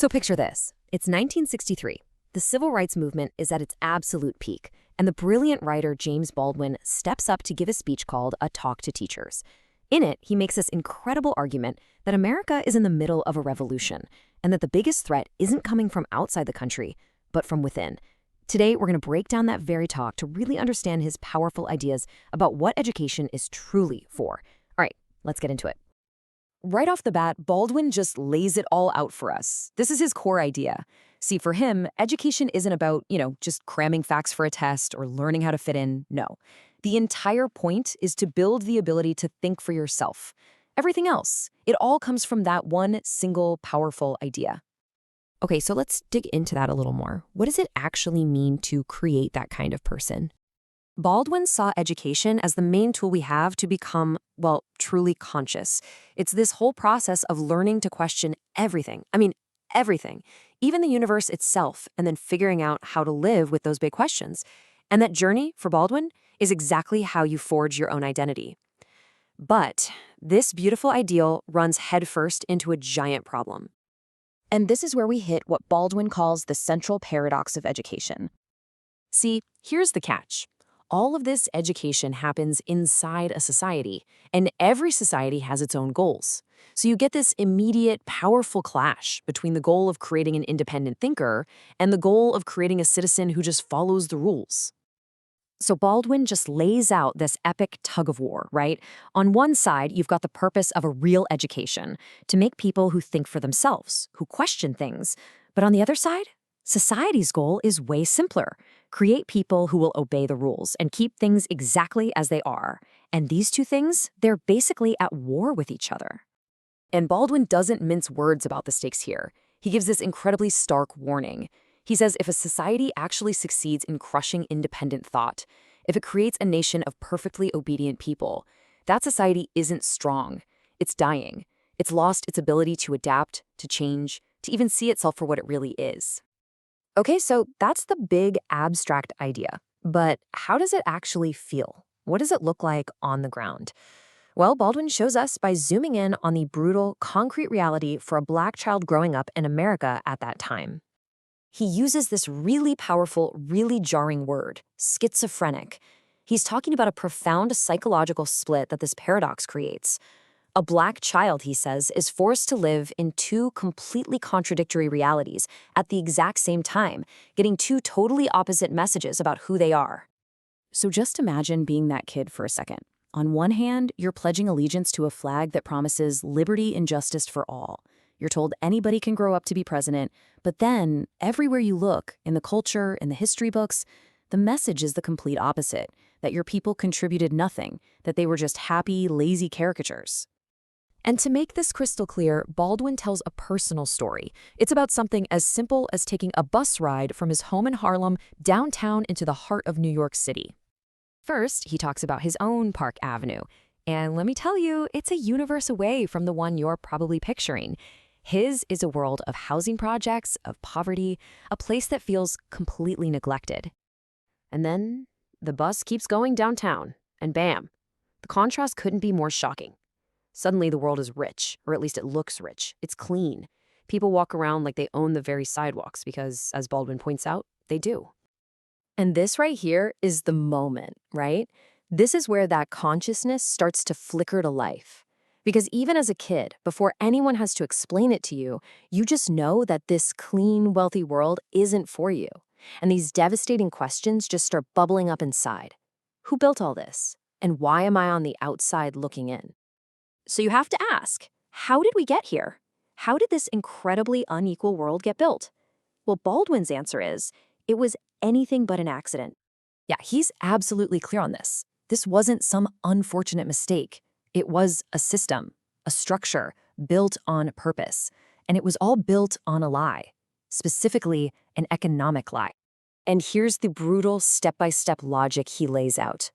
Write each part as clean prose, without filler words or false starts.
So picture this. It's 1963. The civil rights movement is at its absolute peak, and the brilliant writer James Baldwin steps up to give a speech called A Talk to Teachers. In it, he makes this incredible argument that America is in the middle of a revolution, and that the biggest threat isn't coming from outside the country, but from within. Today, we're going to break down that very talk to really understand his powerful ideas about what education is truly for. All right, let's get into it. Right off the bat, Baldwin just lays it all out for us. This is his core idea. See, for him, education isn't about, just cramming facts for a test or learning how to fit in. No. The entire point is to build the ability to think for yourself. Everything else, it all comes from that one single powerful idea. Okay, so let's dig into that a little more. What does it actually mean to create that kind of person? Baldwin saw education as the main tool we have to become, truly conscious. It's this whole process of learning to question everything. Everything. Even the universe itself, and then figuring out how to live with those big questions. And that journey, for Baldwin, is exactly how you forge your own identity. But this beautiful ideal runs headfirst into a giant problem. And this is where we hit what Baldwin calls the central paradox of education. See, here's the catch. All of this education happens inside a society, and every society has its own goals. So you get this immediate, powerful clash between the goal of creating an independent thinker and the goal of creating a citizen who just follows the rules. So Baldwin just lays out this epic tug-of-war, right? On one side, you've got the purpose of a real education, to make people who think for themselves, who question things. But on the other side, society's goal is way simpler. Create people who will obey the rules and keep things exactly as they are. And these two things, they're basically at war with each other. And Baldwin doesn't mince words about the stakes here. He gives this incredibly stark warning. He says if a society actually succeeds in crushing independent thought, if it creates a nation of perfectly obedient people, that society isn't strong. It's dying. It's lost its ability to adapt, to change, to even see itself for what it really is. Okay, so that's the big abstract idea. But how does it actually feel? What does it look like on the ground? Well, Baldwin shows us by zooming in on the brutal, concrete reality for a Black child growing up in America at that time. He uses this really powerful, really jarring word, schizophrenic. He's talking about a profound psychological split that this paradox creates. A Black child, he says, is forced to live in two completely contradictory realities at the exact same time, getting two totally opposite messages about who they are. So just imagine being that kid for a second. On one hand, you're pledging allegiance to a flag that promises liberty and justice for all. You're told anybody can grow up to be president, but then, everywhere you look, in the culture, in the history books, the message is the complete opposite, that your people contributed nothing, that they were just happy, lazy caricatures. And to make this crystal clear, Baldwin tells a personal story. It's about something as simple as taking a bus ride from his home in Harlem downtown into the heart of New York City. First, he talks about his own Park Avenue. And let me tell you, it's a universe away from the one you're probably picturing. His is a world of housing projects, of poverty, a place that feels completely neglected. And then the bus keeps going downtown, and bam, the contrast couldn't be more shocking. Suddenly the world is rich, or at least it looks rich. It's clean. People walk around like they own the very sidewalks because, as Baldwin points out, they do. And this right here is the moment, right? This is where that consciousness starts to flicker to life. Because even as a kid, before anyone has to explain it to you, you just know that this clean, wealthy world isn't for you. And these devastating questions just start bubbling up inside. Who built all this? And why am I on the outside looking in? So you have to ask, how did we get here? How did this incredibly unequal world get built? Well, Baldwin's answer is, it was anything but an accident. Yeah, he's absolutely clear on this. This wasn't some unfortunate mistake. It was a system, a structure, built on purpose. And it was all built on a lie, specifically an economic lie. And here's the brutal step-by-step logic he lays out.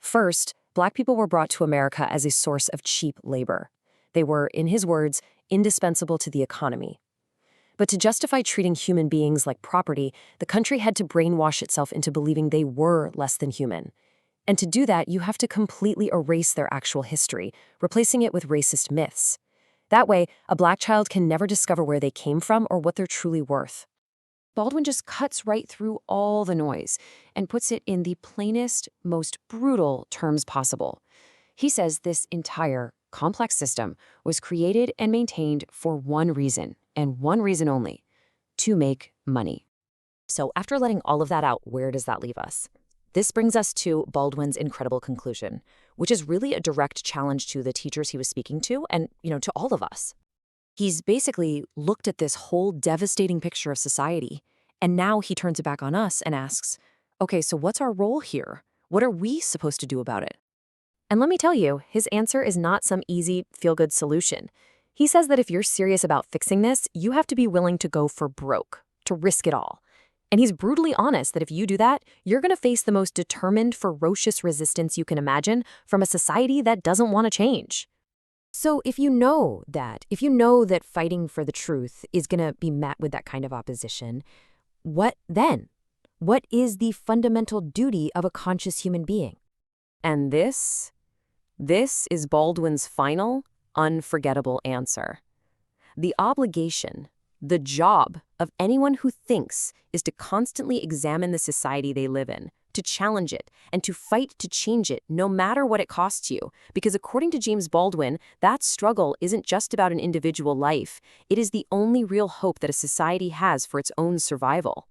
First, Black people were brought to America as a source of cheap labor. They were, in his words, indispensable to the economy. But to justify treating human beings like property, the country had to brainwash itself into believing they were less than human. And to do that, you have to completely erase their actual history, replacing it with racist myths. That way, a black child can never discover where they came from or what they're truly worth. Baldwin just cuts right through all the noise and puts it in the plainest, most brutal terms possible. He says this entire complex system was created and maintained for one reason, and one reason only: to make money. So after letting all of that out, where does that leave us? This brings us to Baldwin's incredible conclusion, which is really a direct challenge to the teachers he was speaking to and, to all of us. He's basically looked at this whole devastating picture of society, and now he turns it back on us and asks, okay, so what's our role here? What are we supposed to do about it? And let me tell you, his answer is not some easy, feel-good solution. He says that if you're serious about fixing this, you have to be willing to go for broke, to risk it all. And he's brutally honest that if you do that, you're going to face the most determined, ferocious resistance you can imagine from a society that doesn't want to change. So if you know that fighting for the truth is going to be met with that kind of opposition, what then? What is the fundamental duty of a conscious human being? And this is Baldwin's final, unforgettable answer. The obligation, the job of anyone who thinks is to constantly examine the society they live in, to challenge it, and to fight to change it no matter what it costs you. Because according to James Baldwin, that struggle isn't just about an individual life. It is the only real hope that a society has for its own survival.